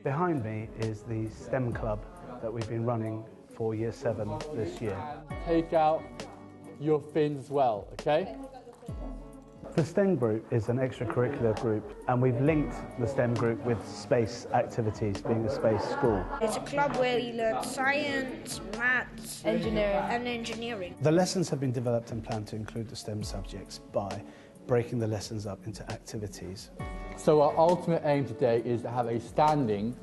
Behind me is the STEM club that we've been running for Year 7 this year. Take out your fins as well, okay? The STEM group is an extracurricular group, and we've linked the STEM group with space activities, being a space school. It's a club where you learn science, maths, engineering. The lessons have been developed and planned to include the STEM subjects by breaking the lessons up into activities. So our ultimate aim today is to have a standing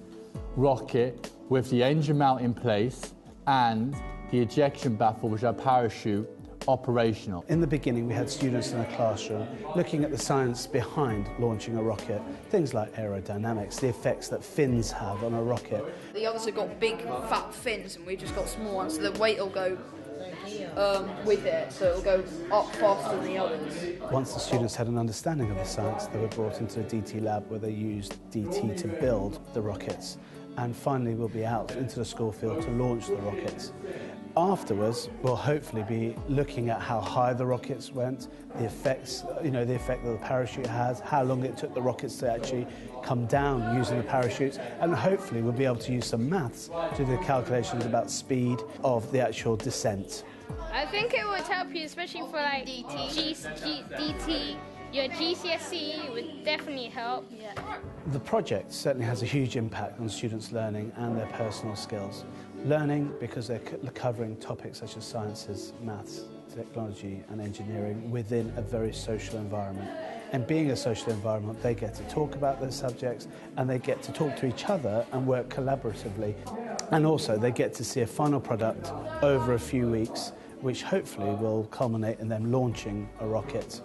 rocket with the engine mount in place and the ejection baffle, which is our parachute, operational. In the beginning, we had students in a classroom looking at the science behind launching a rocket, things like aerodynamics, the effects that fins have on a rocket. The others have got big, fat fins, and we've just got small ones, so the weight will go with it, so it'll go up faster than the others. Once the students had an understanding of the science, they were brought into a DT lab where they used DT to build the rockets, and finally we'll be out into the school field to launch the rockets. Afterwards, we'll hopefully be looking at how high the rockets went, the effects, the effect that the parachute has, how long it took the rockets to actually come down using the parachutes, and hopefully we'll be able to use some maths to do the calculations about speed of the actual descent. I think it would help you, especially for like DT, your GCSE would definitely help. Yeah. The project certainly has a huge impact on students' learning and their personal skills. Learning because they're covering topics such as sciences, maths, technology and engineering within a very social environment. And being a social environment, they get to talk about their subjects and they get to talk to each other and work collaboratively. And also they get to see a final product over a few weeks, which hopefully will culminate in them launching a rocket.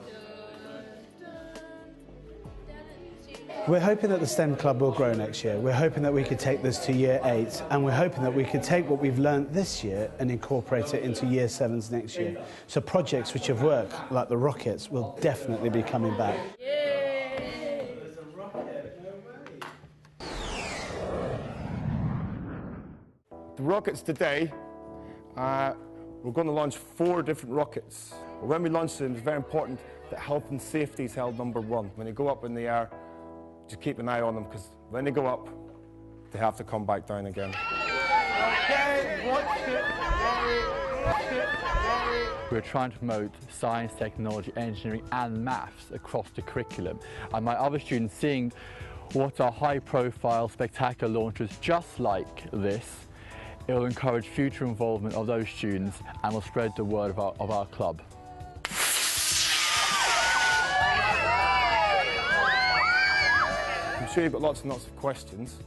We're hoping that the STEM Club will grow next year. We're hoping that we could take this to Year 8, and we're hoping that we could take what we've learned this year and incorporate it into Year 7s next year. So projects which have worked, like the rockets, will definitely be coming back. The rockets today, we're going to launch 4 different rockets. When we launch them, it's very important that health and safety is held #1. When they go up in the air, just keep an eye on them, because when they go up, they have to come back down again. Okay, watch it. We're trying to promote science, technology, engineering and maths across the curriculum. And my other students, seeing what are high-profile, spectacular launches just like this, it will encourage future involvement of those students and will spread the word of our club. I'm sure you've got lots and lots of questions.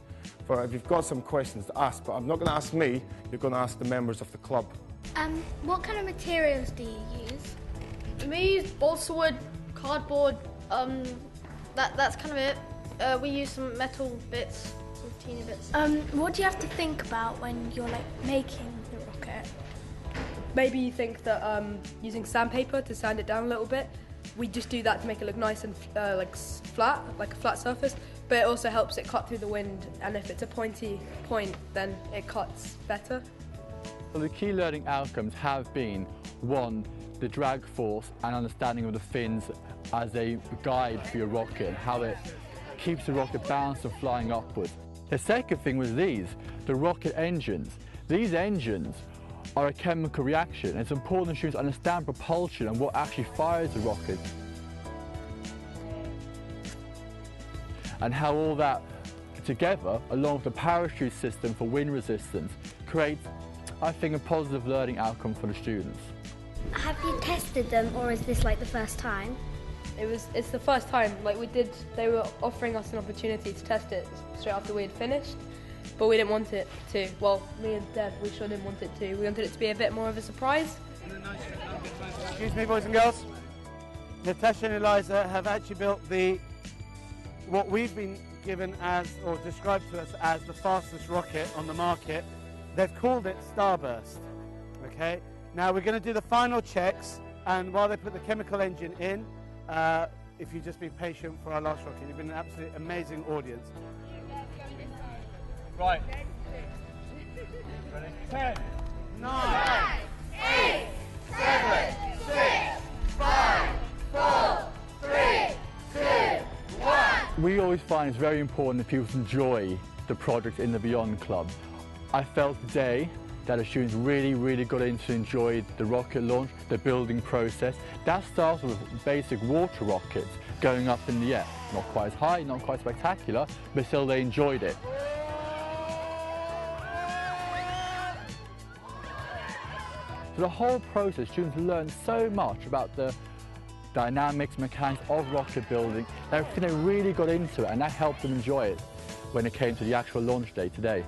If you've got some questions to ask, but I'm not going to ask me, you're going to ask the members of the club. What kind of materials do you use? We use balsa wood, cardboard, that's kind of it. We use some metal bits, some teeny bits. What do you have to think about when you're making the rocket? Maybe you think that using sandpaper to sand it down a little bit, we just do that to make it look nice and flat, like a flat surface, but it also helps it cut through the wind, and if it's a pointy point, then it cuts better. So the key learning outcomes have been, 1, the drag force and understanding of the fins as a guide for your rocket and how it keeps the rocket balanced and flying upwards. The second thing was the rocket engines. These engines are a chemical reaction. It's important that students understand propulsion and what actually fires the rocket, and how all that together, along with the parachute system for wind resistance, creates, I think, a positive learning outcome for the students. Have you tested them, or is this like the first time? It's the first time. They were offering us an opportunity to test it straight after we had finished, but we didn't want it to. Well, me and Deb, we sure didn't want it to. We wanted it to be a bit more of a surprise. Excuse me, boys and girls. Natasha and Eliza have actually built what we've been given as, or described to us as, the fastest rocket on the market. They've called it Starburst. Okay. Now we're going to do the final checks, and while they put the chemical engine in, if you just be patient for our last rocket. You've been an absolutely amazing audience. Right. Ready? 10, 9, 8, 7, 6, 5, 4, 3, 2, 1. We all always find it's very important that people enjoy the project in the Beyond Club. I felt today that the students really got in to enjoy the rocket launch, the building process. That starts with basic water rockets going up in the air. Not quite as high, not quite spectacular, but still they enjoyed it. So the whole process, students learned so much about the dynamics, mechanics of rocket building. They really got into it, and that helped them enjoy it when it came to the actual launch day today.